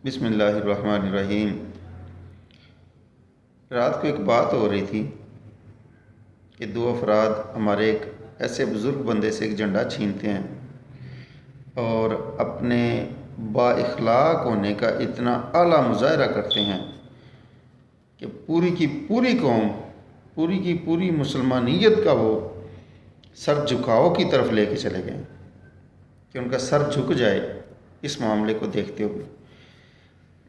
بسم اللہ الرحمن الرحیم۔ رات کو ایک بات ہو رہی تھی کہ دو افراد ہمارے ایک ایسے بزرگ بندے سے ایک جھنڈا چھینتے ہیں اور اپنے با اخلاق ہونے کا اتنا اعلیٰ مظاہرہ کرتے ہیں کہ پوری کی پوری قوم، پوری کی پوری مسلمانیت کا وہ سر جھکاؤ کی طرف لے کے چلے گئے کہ ان کا سر جھک جائے اس معاملے کو دیکھتے ہوئے،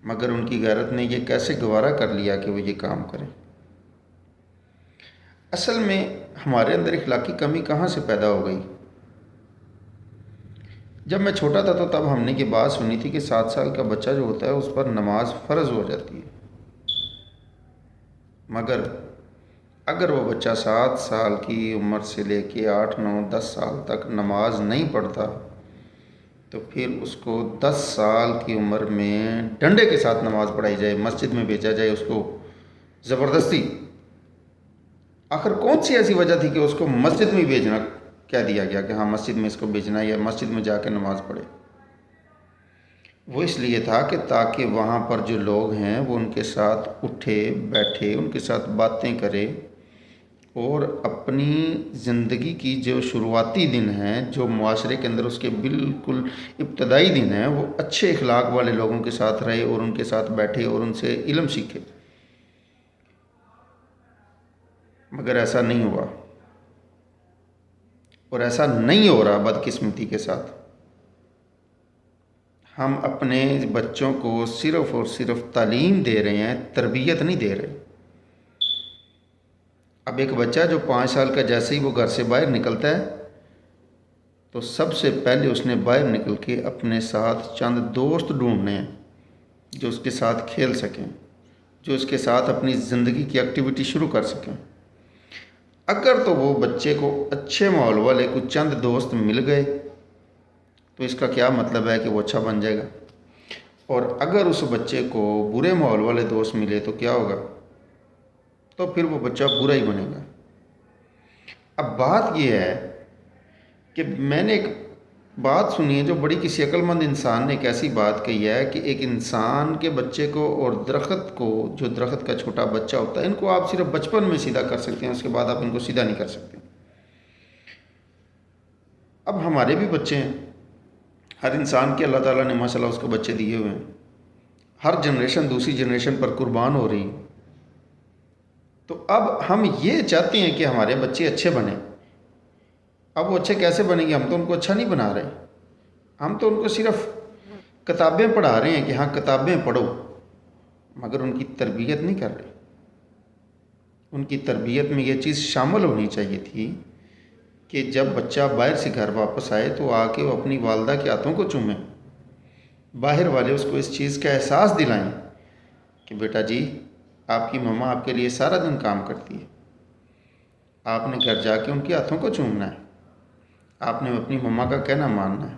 مگر ان کی غیرت نے یہ کیسے گوارا کر لیا کہ وہ یہ کام کریں۔ اصل میں ہمارے اندر اخلاقی کمی کہاں سے پیدا ہو گئی؟ جب میں چھوٹا تھا تو تب ہم نے یہ بات سنی تھی کہ 7 سال کا بچہ جو ہوتا ہے اس پر نماز فرض ہو جاتی ہے، مگر اگر وہ بچہ 7 سال کی عمر سے لے کے 8 9 10 سال تک نماز نہیں پڑھتا تو پھر اس کو 10 سال کی عمر میں ڈنڈے کے ساتھ نماز پڑھائی جائے، مسجد میں بھیجا جائے اس کو زبردستی۔ آخر کون سی ایسی وجہ تھی کہ اس کو مسجد میں بھیجنا کہہ دیا گیا کہ ہاں مسجد میں اس کو بھیجنا ہے یا مسجد میں جا کے نماز پڑھے؟ وہ اس لیے تھا کہ تاکہ وہاں پر جو لوگ ہیں وہ ان کے ساتھ اٹھے بیٹھے، ان کے ساتھ باتیں کرے اور اپنی زندگی کی جو شروعاتی دن ہیں، جو معاشرے کے اندر اس کے بالکل ابتدائی دن ہیں، وہ اچھے اخلاق والے لوگوں کے ساتھ رہے اور ان کے ساتھ بیٹھے اور ان سے علم سیکھے۔ مگر ایسا نہیں ہوا، اور ایسا نہیں ہو رہا بدقسمتی کے ساتھ۔ ہم اپنے بچوں کو صرف اور صرف تعلیم دے رہے ہیں، تربیت نہیں دے رہے۔ اب ایک بچہ جو 5 سال کا جیسے ہی وہ گھر سے باہر نکلتا ہے تو سب سے پہلے اس نے باہر نکل کے اپنے ساتھ چند دوست ڈھونڈنے ہیں جو اس کے ساتھ کھیل سکیں، جو اس کے ساتھ اپنی زندگی کی ایکٹیویٹی شروع کر سکیں۔ اگر تو وہ بچے کو اچھے ماحول والے کچھ چند دوست مل گئے تو اس کا کیا مطلب ہے کہ وہ اچھا بن جائے گا، اور اگر اس بچے کو برے ماحول والے دوست ملے تو کیا ہوگا؟ تو پھر وہ بچہ برا ہی بنے گا۔ اب بات یہ ہے کہ میں نے ایک بات سنی ہے جو بڑی کسی عقل مند انسان نے ایک ایسی بات کہی ہے کہ ایک انسان کے بچے کو اور درخت کو، جو درخت کا چھوٹا بچہ ہوتا ہے، ان کو آپ صرف بچپن میں سیدھا کر سکتے ہیں، اس کے بعد آپ ان کو سیدھا نہیں کر سکتے۔ اب ہمارے بھی بچے ہیں، ہر انسان کے اللہ تعالیٰ نے ماشاء اللہ اس کو بچے دیے ہوئے ہیں، ہر جنریشن دوسری جنریشن پر قربان ہو رہی ہے۔ تو اب ہم یہ چاہتے ہیں کہ ہمارے بچے اچھے بنیں۔ اب وہ اچھے کیسے بنیں گے؟ ہم تو ان کو اچھا نہیں بنا رہے، ہم تو ان کو صرف کتابیں پڑھا رہے ہیں کہ ہاں کتابیں پڑھو، مگر ان کی تربیت نہیں کر رہے۔ ان کی تربیت میں یہ چیز شامل ہونی چاہیے تھی کہ جب بچہ باہر سے گھر واپس آئے تو آ کے وہ اپنی والدہ کے ہاتھوں کو چومیں، باہر والے اس کو اس چیز کا احساس دلائیں کہ بیٹا جی آپ کی مما آپ کے لیے سارا دن کام کرتی ہے، آپ نے گھر جا کے ان کے ہاتھوں کو چومنا ہے، آپ نے اپنی مما کا کہنا ماننا ہے۔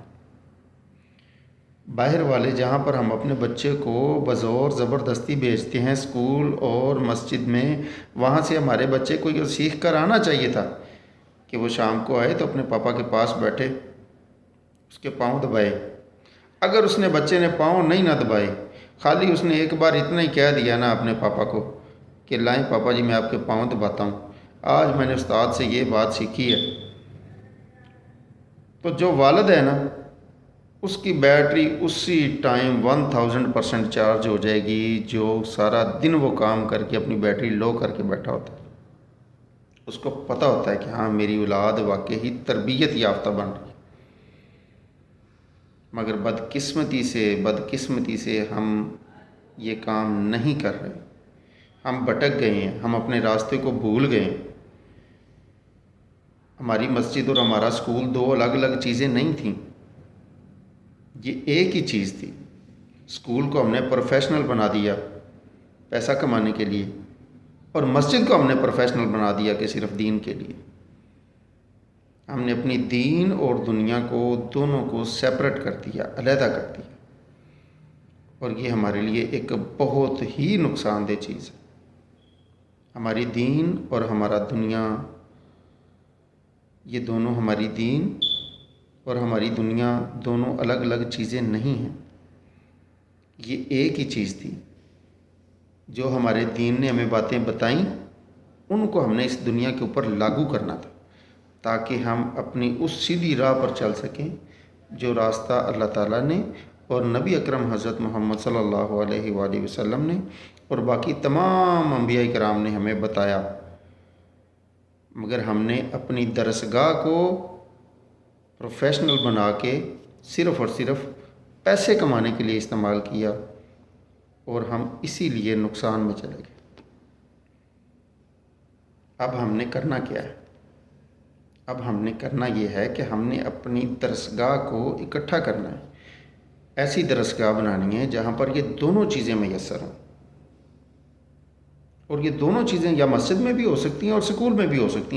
باہر والے جہاں پر ہم اپنے بچے کو بزور زبردستی بھیجتے ہیں اسکول اور مسجد میں، وہاں سے ہمارے بچے کو یہ سیکھ کر آنا چاہیے تھا کہ وہ شام کو آئے تو اپنے پاپا کے پاس بیٹھے، اس کے پاؤں دبائے۔ اگر اس نے بچے نے پاؤں نہیں نہ دبائے، خالی اس نے ایک بار اتنا ہی کہہ دیا نا اپنے پاپا کو کہ لائیں پاپا جی میں آپ کے پاؤں دباتا ہوں، آج میں نے استاد سے یہ بات سیکھی ہے، تو جو والد ہے نا اس کی بیٹری اسی ٹائم 1000% چارج ہو جائے گی، جو سارا دن وہ کام کر کے اپنی بیٹری لو کر کے بیٹھا ہوتا ہے۔ اس کو پتہ ہوتا ہے کہ ہاں میری اولاد واقعی تربیت یافتہ بن رہی ہے، مگر بدقسمتی سے ہم یہ کام نہیں کر رہے، ہم بھٹک گئے ہیں، ہم اپنے راستے کو بھول گئے ہیں۔ ہماری مسجد اور ہمارا اسکول دو الگ الگ چیزیں نہیں تھیں، یہ ایک ہی چیز تھی۔ اسکول کو ہم نے پروفیشنل بنا دیا پیسہ کمانے کے لیے، اور مسجد کو ہم نے پروفیشنل بنا دیا کہ صرف دین کے لیے۔ ہم نے اپنی دین اور دنیا کو دونوں کو سیپریٹ کر دیا، علیحدہ کر دیا، اور یہ ہمارے لیے ایک بہت ہی نقصان دہ چیز ہے۔ ہماری دین اور ہمارا دنیا، یہ دونوں، ہماری دین اور ہماری دنیا دونوں الگ الگ چیزیں نہیں ہیں، یہ ایک ہی چیز تھی جو ہمارے دین نے ہمیں باتیں بتائیں، ان کو ہم نے اس دنیا کے اوپر لاگو کرنا تھا، تاکہ ہم اپنی اس سیدھی راہ پر چل سکیں جو راستہ اللہ تعالیٰ نے اور نبی اکرم حضرت محمد صلی اللہ علیہ وآلہ وسلم نے اور باقی تمام انبیاء کرام نے ہمیں بتایا۔ مگر ہم نے اپنی درسگاہ کو پروفیشنل بنا کے صرف اور صرف پیسے کمانے کے لیے استعمال کیا، اور ہم اسی لیے نقصان میں چلے گئے۔ اب ہم نے کرنا کیا ہے؟ اب ہم نے کرنا یہ ہے کہ ہم نے اپنی درسگاہ کو اکٹھا کرنا ہے، ایسی درسگاہ بنانی ہے جہاں پر یہ دونوں چیزیں میسر ہوں، اور یہ دونوں چیزیں یا مسجد میں بھی ہو سکتی ہیں اور سکول میں بھی ہو سکتی ہیں۔